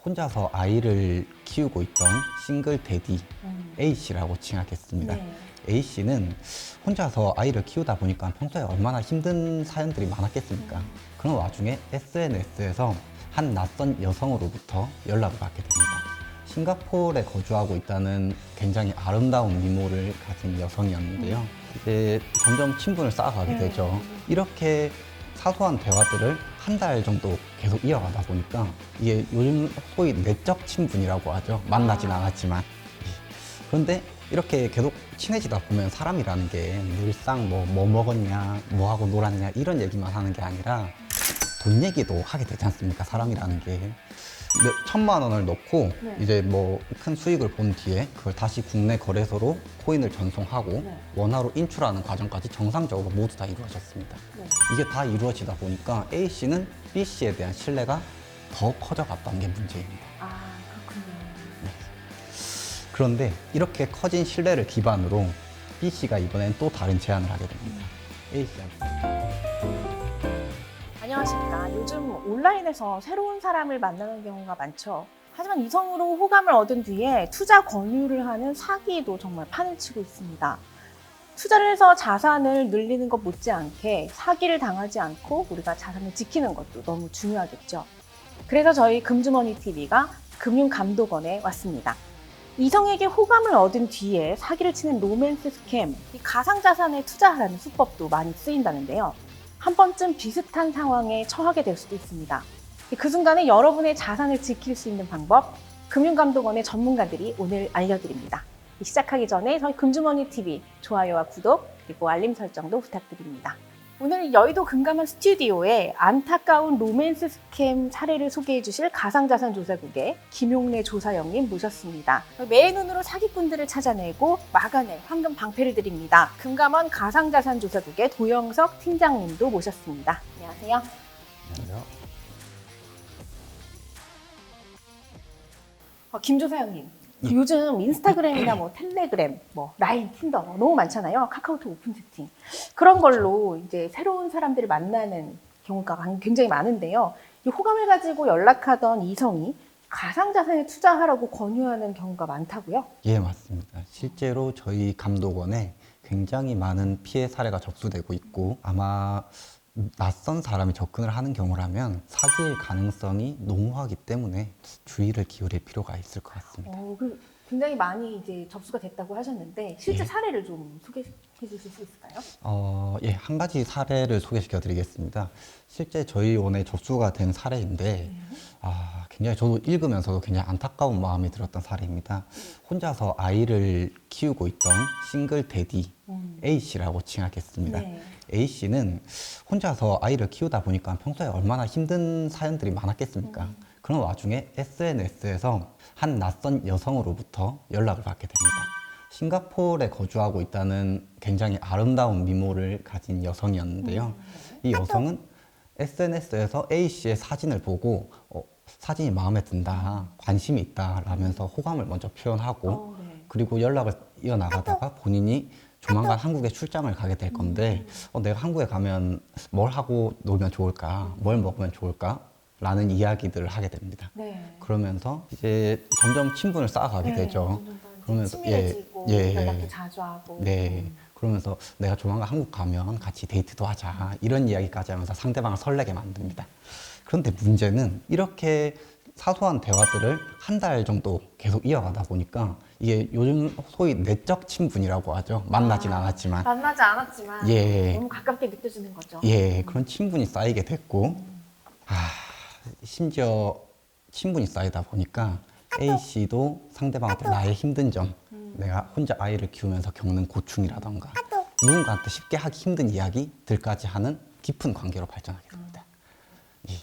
혼자서 아이를 키우고 있던 싱글 데디 A씨라고 칭하겠습니다. 네. A씨는 혼자서 아이를 키우다 보니까 평소에 얼마나 힘든 사연들이 많았겠습니까? 그런 와중에 SNS에서 한 낯선 여성으로부터 연락을 받게 됩니다. 싱가포르에 거주하고 있다는 굉장히 아름다운 미모를 가진 여성이었는데요. 이제 점점 친분을 쌓아가게 되죠. 이렇게 사소한 대화들을 한 달 정도 계속 이어가다 보니까 이게 요즘 소위 내적 친분이라고 하죠. 만나진 않았지만. 그런데 이렇게 계속 친해지다 보면 사람이라는 게 늘상 뭐 먹었냐, 뭐 하고 놀았냐 이런 얘기만 하는 게 아니라 돈 얘기도 하게 되지 않습니까? 사람이라는 게. 몇 천만 원을 넣고 네. 이제 뭐 큰 수익을 본 뒤에 그걸 다시 국내 거래소로 코인을 전송하고 네. 원화로 인출하는 과정까지 정상적으로 모두 다 이루어졌습니다. 네. 이게 다 이루어지다 보니까 A씨는 B씨에 대한 신뢰가 더 커져갔다는 게 문제입니다. 아, 그렇군요. 그런데 이렇게 커진 신뢰를 기반으로 B씨가 이번엔 또 다른 제안을 하게 됩니다. A씨한테. 안녕하십니까. 요즘 온라인에서 새로운 사람을 만나는 경우가 많죠. 하지만 이성으로 호감을 얻은 뒤에 투자 권유를 하는 사기도 정말 판을 치고 있습니다. 투자를 해서 자산을 늘리는 것 못지않게 사기를 당하지 않고 우리가 자산을 지키는 것도 너무 중요하겠죠. 그래서 저희 금주머니 TV가 금융감독원에 왔습니다. 이성에게 호감을 얻은 뒤에 사기를 치는 로맨스 스캠, 이 가상자산에 투자하라는 수법도 많이 쓰인다는데요. 한 번쯤 비슷한 상황에 처하게 될 수도 있습니다. 그 순간에 여러분의 자산을 지킬 수 있는 방법, 금융감독원의 전문가들이 오늘 알려드립니다. 시작하기 전에 저희 금주머니 TV 좋아요와 구독 그리고 알림 설정도 부탁드립니다. 오늘 여의도 금감원 스튜디오에 안타까운 로맨스 스캠 사례를 소개해 주실 가상자산 조사국의 김용래 조사영님 모셨습니다. 매의 눈으로 사기꾼들을 찾아내고 막아낼 황금 방패를 드립니다. 금감원 가상자산 조사국의 도영석 팀장님도 모셨습니다. 안녕하세요. 안녕하세요. 김 조사영님. 요즘 인스타그램이나 뭐 텔레그램, 뭐 라인, 틴더 뭐 너무 많잖아요. 카카오톡 오픈 채팅 그런 걸로 이제 새로운 사람들을 만나는 경우가 굉장히 많은데요. 이 호감을 가지고 연락하던 이성이 가상자산에 투자하라고 권유하는 경우가 많다고요? 예, 맞습니다. 실제로 저희 감독원에 굉장히 많은 피해 사례가 접수되고 있고 아마 낯선 사람이 접근을 하는 경우라면 사기일 가능성이 농후하기 때문에 주의를 기울일 필요가 있을 것 같습니다. 굉장히 많이 이제 접수가 됐다고 하셨는데 실제 예. 사례를 좀 소개해 주실 수 있을까요? 예, 한 가지 사례를 소개시켜 드리겠습니다. 실제 저희 원에 접수가 된 사례인데 굉장히 저도 읽으면서도 굉장히 안타까운 마음이 들었던 사례입니다. 혼자서 아이를 키우고 있던 싱글 데디 A씨라고 칭하겠습니다. 네. A씨는 혼자서 아이를 키우다 보니까 평소에 얼마나 힘든 사연들이 많았겠습니까? 그런 와중에 SNS에서 한 낯선 여성으로부터 연락을 받게 됩니다. 싱가포르에 거주하고 있다는 굉장히 아름다운 미모를 가진 여성이었는데요. 이 여성은 SNS에서 A씨의 사진을 보고 사진이 마음에 든다, 관심이 있다 라면서 호감을 먼저 표현하고 네. 그리고 연락을 이어나가다가 본인이 조만간 한국에 출장을 가게 될 건데 내가 한국에 가면 뭘 하고 놀면 좋을까, 뭘 먹으면 좋을까 라는 이야기들을 하게 됩니다. 네. 그러면서 이제 점점 친분을 쌓아가게 되죠. 그러면서 친밀해지고 연락도 자주 하고. 네. 그러면서 내가 조만간 한국 가면 같이 데이트도 하자 이런 이야기까지 하면서 상대방을 설레게 만듭니다. 그런데 문제는 이렇게 사소한 대화들을 한 달 정도 계속 이어가다 보니까 이게 요즘 소위 내적 친분이라고 하죠. 만나진 않았지만. 만나지 않았지만 예. 너무 가깝게 느껴지는 거죠. 예, 그런 친분이 쌓이게 됐고, 심지어 친분이 쌓이다 보니까 A씨도 상대방한테 나의 힘든 점, 내가 혼자 아이를 키우면서 겪는 고충이라던가, 누군가한테 쉽게 하기 힘든 이야기들까지 하는 깊은 관계로 발전하게 됩니다. 예.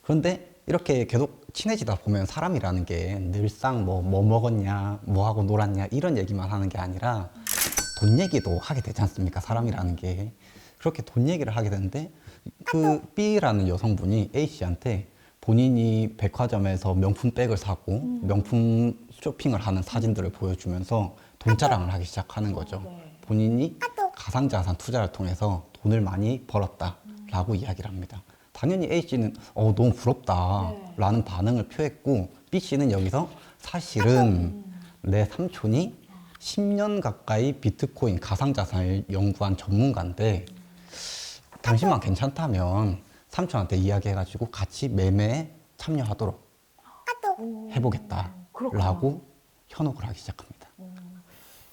그런데 이렇게 계속 친해지다 보면 사람이라는 게 늘상 뭐 먹었냐, 뭐 하고 놀았냐 이런 얘기만 하는 게 아니라 돈 얘기도 하게 되지 않습니까? 사람이라는 게. 그렇게 돈 얘기를 하게 되는데 그 B라는 여성분이 A씨한테 본인이 백화점에서 명품 백을 사고 명품 쇼핑을 하는 사진들을 보여주면서 돈 자랑을 하기 시작하는 거죠. 네. 본인이 가상자산 투자를 통해서 돈을 많이 벌었다라고 이야기를 합니다. 당연히 A씨는 너무 부럽다 네. 라는 반응을 표했고, B씨는 여기서 사실은 내 삼촌이 10년 가까이 비트코인 가상자산을 연구한 전문가인데 당신만 괜찮다면 삼촌한테 이야기해가지고 같이 매매에 참여하도록 해보겠다 그렇구나. 라고 현혹을 하기 시작합니다.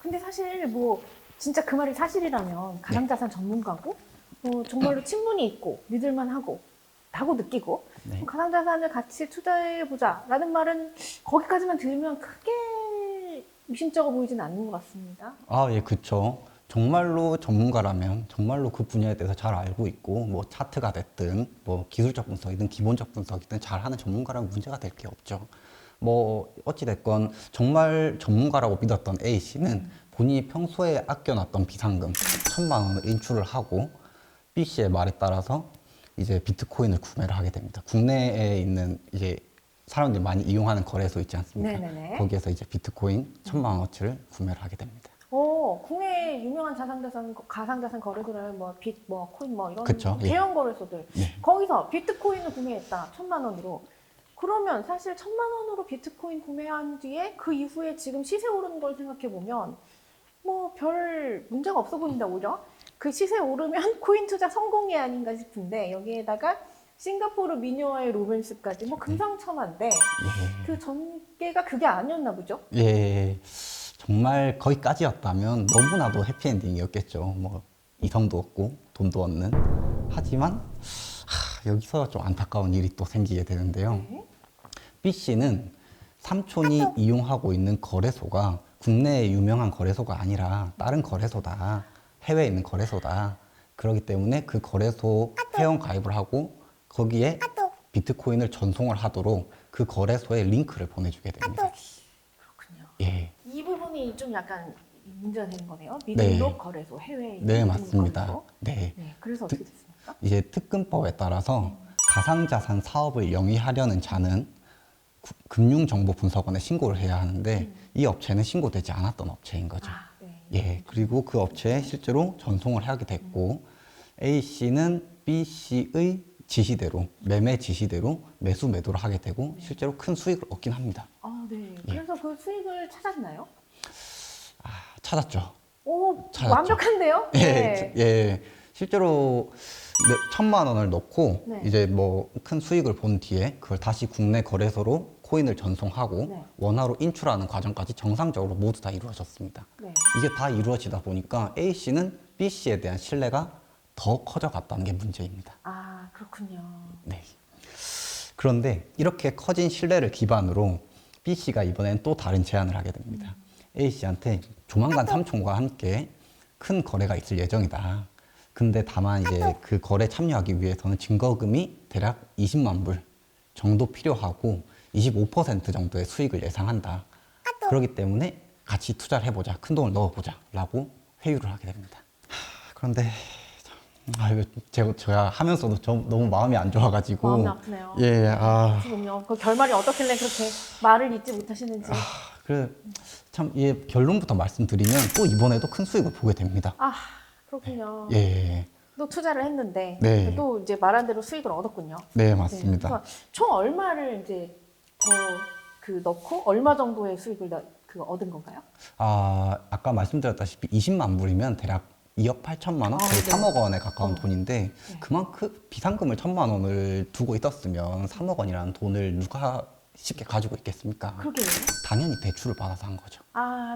근데 사실 뭐 진짜 그 말이 사실이라면 가상자산 전문가고 정말로 친분이 있고 믿을만하고 라고 느끼고 네. 가상자산을 같이 투자해보자 라는 말은 거기까지만 들으면 크게 미심쩍어 보이진 않는 것 같습니다. 예, 그쵸. 정말로 전문가라면 정말로 그 분야에 대해서 잘 알고 있고 뭐 차트가 됐든 뭐 기술적 분석이든 기본적 분석이든 잘하는 전문가라면 문제가 될 게 없죠. 뭐 어찌됐건 정말 전문가라고 믿었던 A씨는 본인이 평소에 아껴놨던 비상금 1,000만 원을 인출을 하고 B씨의 말에 따라서 이제 비트코인을 구매를 하게 됩니다. 국내에 있는 이제 사람들이 많이 이용하는 거래소 있지 않습니까? 네네네. 거기에서 이제 비트코인 1,000만 원어치를 구매를 하게 됩니다. 국내 유명한 가상자산 거래소라면 뭐 빗, 뭐 코인 뭐 이런 그쵸, 예. 대형 거래소들 네. 거기서 비트코인을 구매했다 1,000만 원으로 그러면 사실 1,000만 원으로 비트코인 구매한 뒤에 그 이후에 지금 시세 오르는 걸 생각해 보면 뭐 별 문제가 없어 보인다 오히려 그 시세 오르면 코인 투자 성공이 아닌가 싶은데 여기에다가 싱가포르 미녀와의 로맨스까지 뭐 금상첨화인데 그 전개가 그게 아니었나 보죠? 예, 정말 거기까지였다면 너무나도 해피엔딩이었겠죠. 뭐 이성도 없고 돈도 없는. 하지만 여기서 좀 안타까운 일이 또 생기게 되는데요. 네. B씨는 삼촌이 이용하고 있는 거래소가 국내의 유명한 거래소가 아니라 다른 거래소다. 해외에 있는 거래소다. 그렇기 때문에 그 거래소 회원 가입을 하고 거기에 비트코인을 전송을 하도록 그 거래소에 링크를 보내주게 됩니다. 그렇군요. 예. 이 부분이 좀 약간 문제가 되는 거네요. 네. 미등록 거래소, 해외에 있는 네, 미등록 맞습니다. 거래소. 네. 네, 그래서 어떻게 됐습니까? 이제 특근법에 따라서 가상자산 사업을 영위하려는 자는 금융정보분석원에 신고를 해야 하는데 이 업체는 신고되지 않았던 업체인 거죠. 네. 예, 그리고 그 업체에 실제로 전송을 하게 됐고 A씨는 B씨의 지시대로 매매 지시대로 매수 매도를 하게 되고 실제로 큰 수익을 얻긴 합니다. 네. 예. 그래서 그 수익을 찾았나요? 찾았죠. 오, 찾았죠. 완벽한데요? 네. 예, 실제로 1,000만 원을 넣고 네. 이제 뭐 큰 수익을 본 뒤에 그걸 다시 국내 거래소로 코인을 전송하고 네. 원화로 인출하는 과정까지 정상적으로 모두 다 이루어졌습니다. 네. 이게 다 이루어지다 보니까 A씨는 B씨에 대한 신뢰가 더 커져갔다는 게 문제입니다. 그렇군요. 네. 그런데 이렇게 커진 신뢰를 기반으로 B씨가 이번엔 또 다른 제안을 하게 됩니다. A씨한테 조만간 삼촌과 함께 큰 거래가 있을 예정이다. 근데 다만 이제 그 거래 참여하기 위해서는 증거금이 대략 20만 불 정도 필요하고 25% 정도의 수익을 예상한다. 그렇기 때문에 같이 투자를 해보자. 큰 돈을 넣어보자. 라고 회유를 하게 됩니다. 그런데 이거 제가 하면서도 너무 마음이 안 좋아가지고 마음이 아프네요. 예, 지금요. 그 결말이 어떻길래 그렇게 말을 잊지 못하시는지. 참, 결론부터 말씀드리면 또 이번에도 큰 수익을 보게 됩니다. 그렇군요. 예, 또 투자를 했는데 네. 또 이제 말한 대로 수익을 얻었군요. 네, 맞습니다. 그래서 총 얼마를 이제 더 넣고 얼마 정도의 수익을 얻은 건가요? 아까 말씀드렸다시피 20만 불이면 대략 2억 8천만 원, 거의 네. 3억 원에 가까운 돈인데 네. 그만큼 비상금을 1,000만 원을 두고 있었으면 3억 원이라는 돈을 누가 쉽게 가지고 있겠습니까? 그러게요. 당연히 대출을 받아서 한 거죠.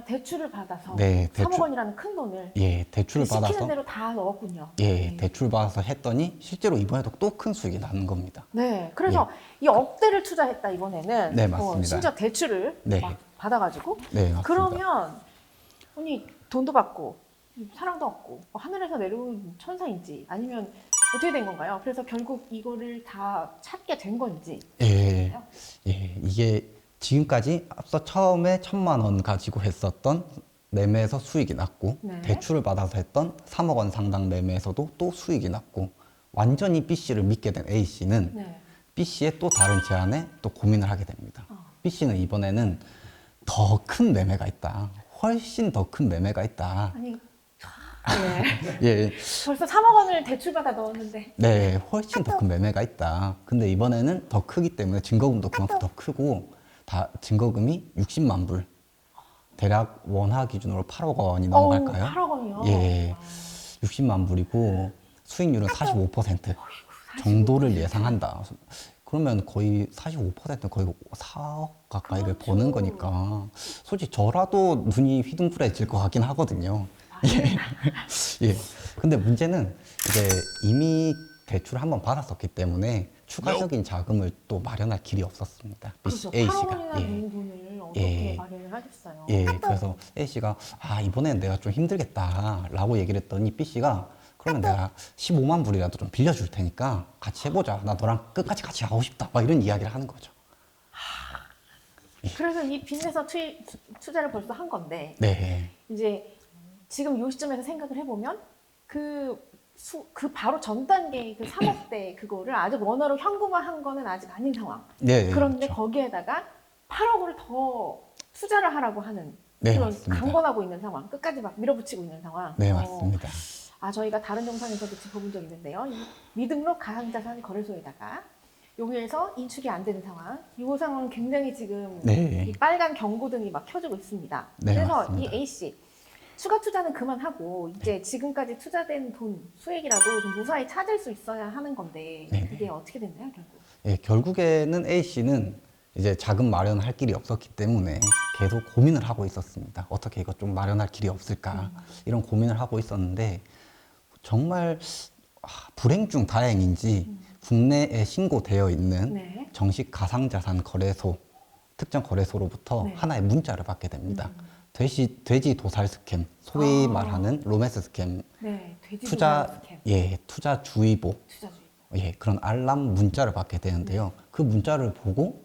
대출을 받아서 네, 3억 원이라는 큰 돈을 예, 대출을 시키는 받아서 대로 다 넣었군요. 예, 네. 대출 받아서 했더니 실제로 이번에도 또 큰 수익이 나는 겁니다. 네, 그래서 이 억대를 투자했다 이번에는. 네, 맞습니다. 심지어 대출을 네. 막 받아가지고. 네, 맞습니다. 그러면 아니 돈도 받고 사랑도 얻고 하늘에서 내려온 천사인지 아니면 어떻게 된 건가요? 그래서 결국 이거를 다 찾게 된 건지. 예, 이게 지금까지 앞서 처음에 1,000만 원 가지고 했었던 매매에서 수익이 났고 네. 대출을 받아서 했던 3억 원 상당 매매에서도 또 수익이 났고 완전히 B씨를 믿게 된 A씨는 네. B씨의 또 다른 제안에 또 고민을 하게 됩니다. B씨는 이번에는 더 큰 매매가 있다. 훨씬 더 큰 매매가 있다. 아니 네. 예, 벌써 3억 원을 대출받아 넣었는데. 네, 훨씬 더 큰 매매가 있다. 근데 이번에는 더 크기 때문에 증거금도 그만큼 더 크고 다 증거금이 60만 불. 대략 원화 기준으로 8억 원이 넘어갈까요? 8억 원이요? 예, 60만 불이고 수익률은 45% 정도를 예상한다. 그러면 거의 45% 거의 4억 가까이를 그렇죠. 버는 거니까 솔직히 저라도 눈이 휘둥그레질 것 같긴 하거든요. 예. 근데 문제는 이제 이미 대출을 한번 받았었기 때문에 추가적인 자금을 또 마련할 길이 없었습니다. 그렇죠. A 8억 씨가. 원이나 예. 되는 돈을 어떻게 예. 마련을 하겠어요? 예, 그래서 A 씨가 이번엔 내가 좀 힘들겠다라고 얘기를 했더니 B 씨가 그러면 내가 15만 불이라도 좀 빌려줄 테니까 같이 해보자. 나 너랑 끝까지 같이 가고 싶다. 막 이런 이야기를 하는 거죠. 그래서 이 빚내서 투자를 벌써 한 건데 네, 이제 지금 이 시점에서 생각을 해보면 그 바로 전 단계의 그 3억대 그거를 아직 원화로 현금화한 거는 아직 아닌 상황. 네, 그런데 그렇죠. 거기에다가 8억을 더 투자를 하라고 하는 네, 그런 맞습니다. 강권하고 있는 상황. 끝까지 막 밀어붙이고 있는 상황. 네, 맞습니다. 저희가 다른 영상에서도 짚어본 적이 있는데요. 이 미등록 가상자산 거래소에다가 여기에서 인출이 안 되는 상황. 이 상황은 굉장히 지금 네. 이 빨간 경고등이 막 켜지고 있습니다. 네, 그래서 맞습니다. 이 A씨 추가 투자는 그만하고 이제 지금까지 투자된 돈 수익이라도 좀 무사히 찾을 수 있어야 하는 건데 네. 이게 어떻게 됐나요 결국? 예, 결국에는 A 씨는 이제 자금 마련할 길이 없었기 때문에 계속 고민을 하고 있었습니다. 어떻게 이거 좀 마련할 길이 없을까 이런 고민을 하고 있었는데 정말 불행 중 다행인지 국내에 신고되어 있는 네. 정식 가상자산 거래소 특정 거래소로부터 네. 하나의 문자를 받게 됩니다. 돼지 도살 스캠, 소위 말하는 로맨스 스캠, 네, 돼지 투자 스캠, 투자 주의보, 투자주의. 예, 그런 알람 문자를 받게 되는데요. 그 문자를 보고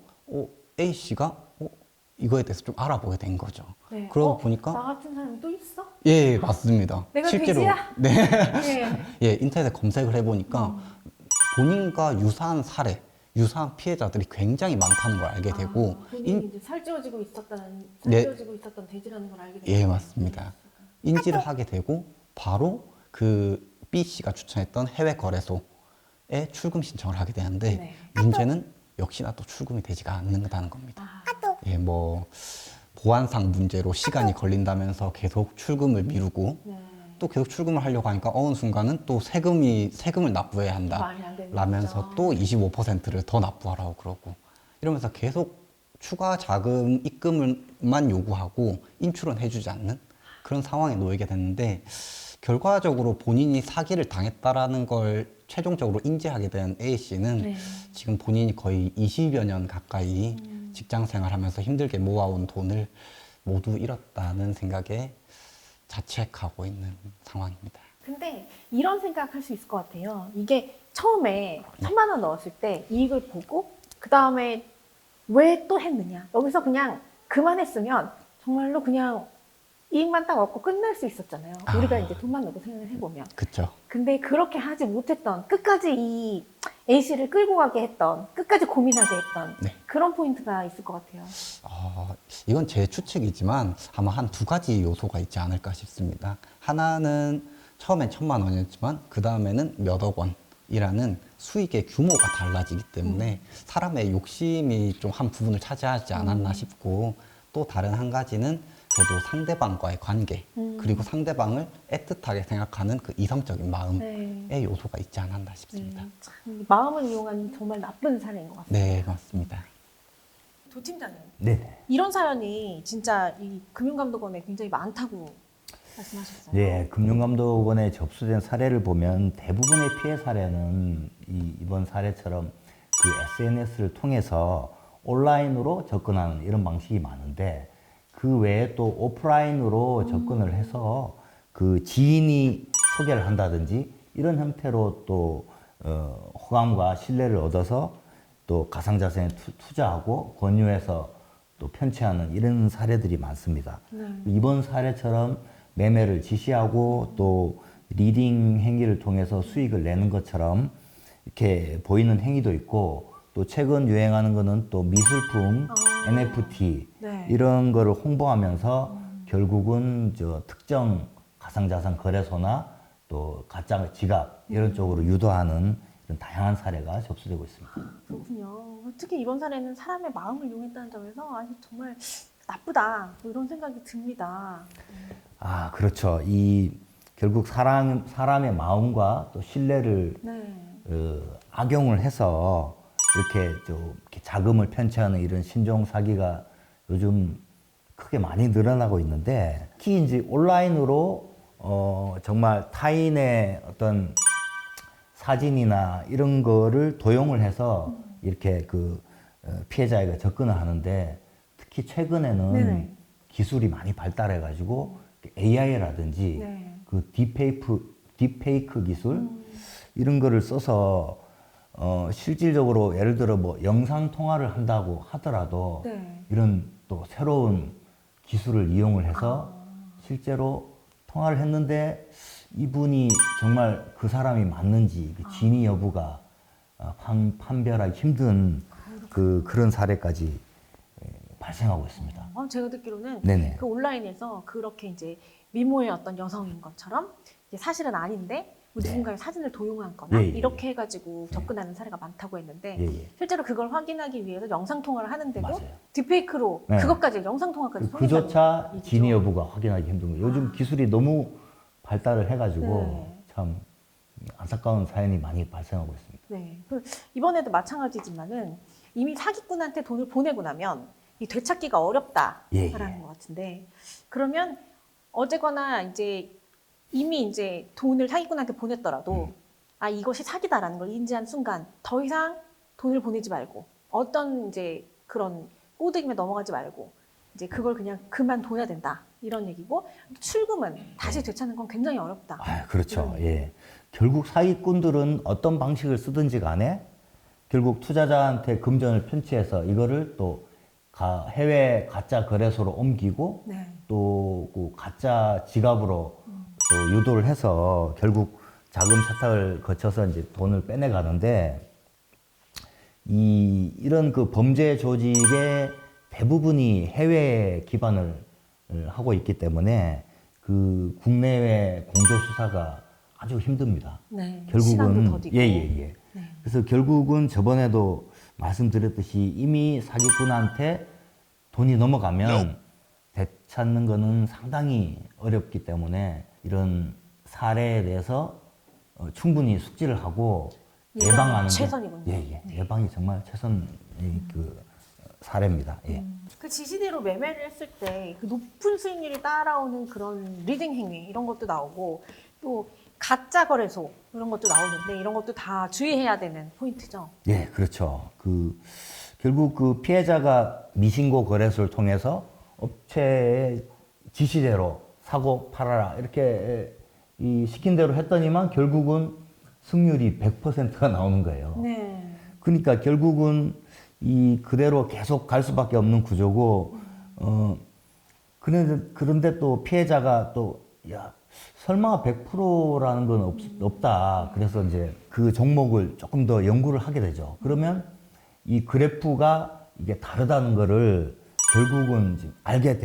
A 씨가 이거에 대해서 좀 알아보게 된 거죠. 네. 그러고 보니까 나 같은 사람이 또 있어? 예, 맞습니다. 내가 실제로 돼지야? 네, 네. 예, 인터넷에 검색을 해보니까 본인과 유사한 사례, 유사한 피해자들이 굉장히 많다는 걸 알게 되고 본인이 이제 살찌워지고 있었던 네. 돼지라는 걸 알게 됐어요. 예, 맞습니다. 인지를 하게 되고 바로 그 B 씨가 추천했던 해외 거래소에 출금 신청을 하게 되는데 네. 문제는 역시나 또 출금이 되지가 않는다는 겁니다. 아, 예, 뭐 보안상 문제로 시간이 걸린다면서 계속 출금을 미루고 네. 또 계속 출금을 하려고 하니까 어느 순간은 또 세금을 납부해야 한다 말이 안 되는 라면서 거죠. 또 25%를 더 납부하라고 그러고 이러면서 계속 추가 자금 입금을만 요구하고 인출은 해주지 않는 그런 상황에 놓이게 됐는데 결과적으로 본인이 사기를 당했다라는 걸 최종적으로 인지하게 된 A 씨는 네. 지금 본인이 거의 20여 년 가까이 직장 생활하면서 힘들게 모아온 돈을 모두 잃었다는 생각에 자책하고 있는 상황입니다. 근데 이런 생각할 수 있을 것 같아요. 이게 처음에 1,000만 원 넣었을 때 이익을 보고 그 다음에 왜 또 했느냐. 여기서 그냥 그만했으면 정말로 그냥 이익만 딱 얻고 끝날 수 있었잖아요. 우리가 이제 돈만 넣고 생각을 해보면. 그렇죠. 근데 그렇게 하지 못했던 끝까지 이 A씨를 끌고 가게 했던 끝까지 고민하게 했던 네. 그런 포인트가 있을 것 같아요. 이건 제 추측이지만 아마 한 두 가지 요소가 있지 않을까 싶습니다. 하나는 처음엔 1,000만 원이었지만 그 다음에는 몇억 원이라는 수익의 규모가 달라지기 때문에 사람의 욕심이 좀 한 부분을 차지하지 않았나 싶고 또 다른 한 가지는 그래도 상대방과의 관계 그리고 상대방을 애틋하게 생각하는 그 이성적인 마음의 네. 요소가 있지 않았나 싶습니다. 참, 마음을 이용한 정말 나쁜 사례인 것 같습니다. 네, 맞습니다. 도 팀장님, 네. 이런 사연이 진짜 이 금융감독원에 굉장히 많다고 말씀하셨어요. 네, 금융감독원에 접수된 사례를 보면 대부분의 피해 사례는 이번 사례처럼 그 SNS를 통해서 온라인으로 접근하는 이런 방식이 많은데 그 외에 또 오프라인으로 접근을 해서 그 지인이 소개를 한다든지 이런 형태로 또 호감과 신뢰를 얻어서 또 가상자산에 투자하고 권유해서 또 편취하는 이런 사례들이 많습니다. 이번 사례처럼 매매를 지시하고 또 리딩 행위를 통해서 수익을 내는 것처럼 이렇게 보이는 행위도 있고 또 최근 유행하는 거는 또 미술품, NFT 네. 이런 거를 홍보하면서 결국은 저 특정 가상자산 거래소나 또 가짜 지갑 이런 쪽으로 유도하는 이런 다양한 사례가 접수되고 있습니다. 그렇군요. 특히 이번 사례는 사람의 마음을 이용했다는 점에서 아니, 정말 나쁘다 뭐 이런 생각이 듭니다. 아, 그렇죠. 이 결국 사람의 마음과 또 신뢰를 네. 악용을 해서 이렇게 자금을 편취하는 이런 신종 사기가 요즘 크게 많이 늘어나고 있는데, 특히 이제 온라인으로 정말 타인의 어떤 사진이나 이런 거를 도용을 해서 이렇게 피해자에게 접근을 하는데, 특히 최근에는 네네. 기술이 많이 발달해가지고 AI라든지 네. 그 딥페이크 기술 이런 거를 써서 실질적으로 예를 들어 뭐 영상 통화를 한다고 하더라도 네. 이런 또 새로운 기술을 이용을 해서 실제로 통화를 했는데 이분이 정말 그 사람이 맞는지 그 진위 여부가 판별하기 힘든 그런 사례까지 발생하고 있습니다. 제가 듣기로는 네네. 그 온라인에서 그렇게 이제 미모의 어떤 여성인 것처럼 이제 사실은 아닌데 뭐 네. 누군가의 사진을 도용한 거나 예, 예, 이렇게 해가지고 접근하는 사례가 많다고 했는데 예, 예. 실제로 그걸 확인하기 위해서 영상 통화를 하는데도 맞아요. 딥페이크로 네. 그것까지 영상 통화까지 그조차 속인다는 진위 얘기죠. 여부가 확인하기 힘든 거예요. 요즘 기술이 너무 발달을 해가지고 네. 참 안타까운 사연이 많이 발생하고 있습니다. 네. 이번에도 마찬가지지만은 이미 사기꾼한테 돈을 보내고 나면 이 되찾기가 어렵다라는 예, 것 같은데, 그러면 어제거나 이제 이미 이제 돈을 사기꾼한테 보냈더라도 아 이것이 사기다라는 걸 인지한 순간 더 이상 돈을 보내지 말고 어떤 이제 그런 꼬드김에 넘어가지 말고 이제 그걸 그냥 그만둬야 된다 이런 얘기고, 출금은 다시 되찾는 건 굉장히 어렵다. 아, 그렇죠. 예. 결국 사기꾼들은 어떤 방식을 쓰든지 간에 결국 투자자한테 금전을 편취해서 이거를 또 해외 가짜 거래소로 옮기고 네. 또그 가짜 지갑으로 또 유도를 해서 결국 자금 세탁을 거쳐서 이제 돈을 빼내가는데, 이런 그 범죄 조직의 대부분이 해외에 기반을 하고 있기 때문에 그 국내외 공조 수사가 아주 힘듭니다. 네. 시간도 더디고. 예. 네. 그래서 결국은 저번에도 말씀드렸듯이 이미 사기꾼한테 돈이 넘어가면 되찾는 거는 상당히 어렵기 때문에 이런 사례에 대해서 충분히 숙지를 하고 예방하는 게 최선이군요. 예. 예방이 정말 최선의 사례입니다. 예. 그 지시대로 매매를 했을 때 그 높은 수익률이 따라오는 그런 리딩 행위 이런 것도 나오고, 또 가짜 거래소 이런 것도 나오는데 이런 것도 다 주의해야 되는 포인트죠. 예, 그렇죠. 결국 그 피해자가 미신고 거래소를 통해서 업체의 지시대로 사고 팔아라 이렇게 시킨 대로 했더니만 결국은 승률이 100%가 나오는 거예요. 네. 그러니까 결국은 그대로 계속 갈 수밖에 없는 구조고, 그런데 또 피해자가 야, 설마 100%라는 건 없다. 그래서 이제 그 종목을 조금 더 연구를 하게 되죠. 그러면 이 그래프가 이게 다르다는 거를 결국은 이제 알게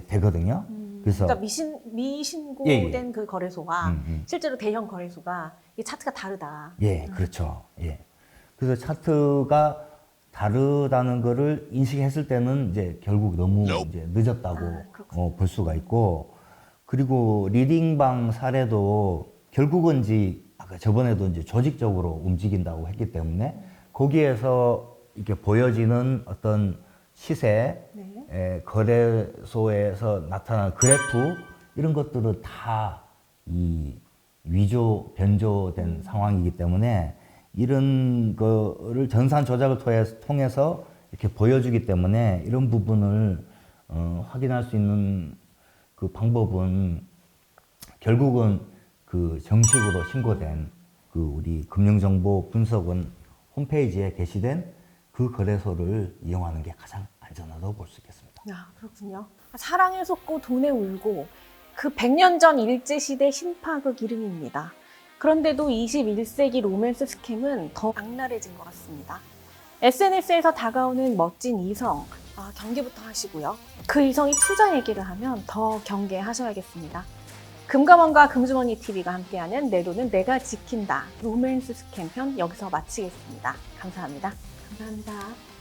되거든요. 그래서 그러니까 미신고된 예. 그 거래소와 실제로 대형 거래소가 이 차트가 다르다. 예, 그렇죠. 예. 그래서 차트가 다르다는 거를 인식했을 때는 이제 결국 너무 이제 늦었다고 볼 수가 있고, 그리고 리딩방 사례도 결국은 이제 아까 저번에도 이제 조직적으로 움직인다고 했기 때문에 거기에서 이렇게 보여지는 어떤 시세, 거래소에서 나타나는 그래프 이런 것들은 다 이 위조, 변조된 상황이기 때문에 이런 거를 전산 조작을 통해서 이렇게 보여주기 때문에 이런 부분을 확인할 수 있는 그 방법은 결국은 그 정식으로 신고된 그 우리 금융정보 분석원 홈페이지에 게시된 그 거래소를 이용하는 게 가장 안전하다고 볼 수 있겠습니다. 야, 그렇군요. 사랑에 속고 돈에 울고 그 100년 전 일제시대 신파극 이름입니다. 그런데도 21세기 로맨스 스캠은 더 악랄해진 것 같습니다. SNS에서 다가오는 멋진 이성, 경계부터 하시고요. 그 이성이 투자 얘기를 하면 더 경계하셔야겠습니다. 금감원과 금주머니 TV가 함께하는 내 돈은 내가 지킨다. 로맨스 스캠 편 여기서 마치겠습니다. 감사합니다. 감사합니다.